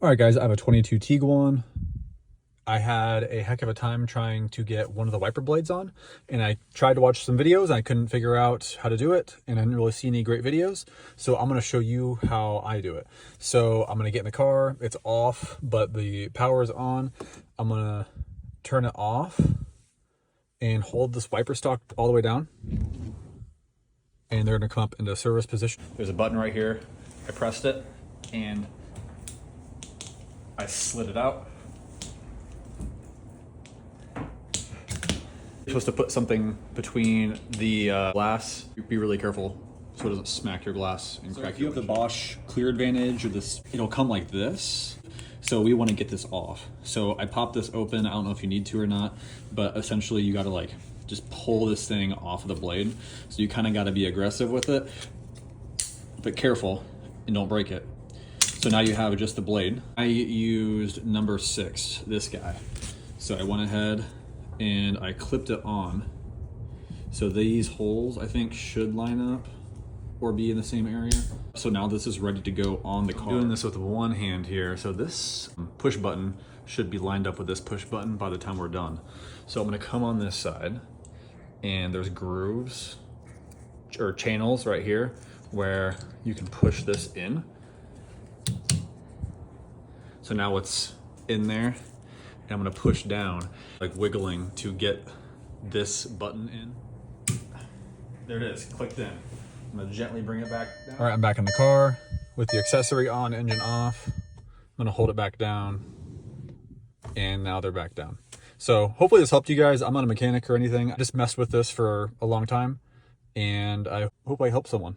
All right, guys, I have a 22 Tiguan. I had a heck of a time trying to get one of the wiper blades on, and I tried to watch some videos and I couldn't figure out how to do it, and I didn't really see any great videos. So I'm gonna show you how I do it. So I'm gonna get in the car, it's off, but the power is on. I'm gonna turn it off and hold this wiper stalk all the way down, and they're gonna come up into service position. There's a button right here. I pressed it and I slid it out. You're supposed to put something between the glass. Be really careful so it doesn't smack your glass and crack. If you have the Bosch Clear Advantage or this, it'll come like this. So we want to get this off. So I popped this open. I don't know if you need to or not, but essentially you got to like just pull this thing off of the blade. So you kind of got to be aggressive with it, but careful and don't break it. So now you have just the blade. I used number 6, this guy. So I went ahead and I clipped it on. So these holes I think should line up or be in the same area. So now this is ready to go on the car. I'm doing this with one hand here. So this push button should be lined up with this push button by the time we're done. So I'm gonna come on this side, and there's grooves or channels right here where you can push this in. So now it's in there, and I'm gonna push down, like wiggling to get this button in. There it is, clicked in. I'm gonna gently bring it back down. All right, I'm back in the car with the accessory on, engine off. I'm gonna hold it back down, and now they're back down. So hopefully this helped you guys. I'm not a mechanic or anything. I just messed with this for a long time, and I hope I helped someone.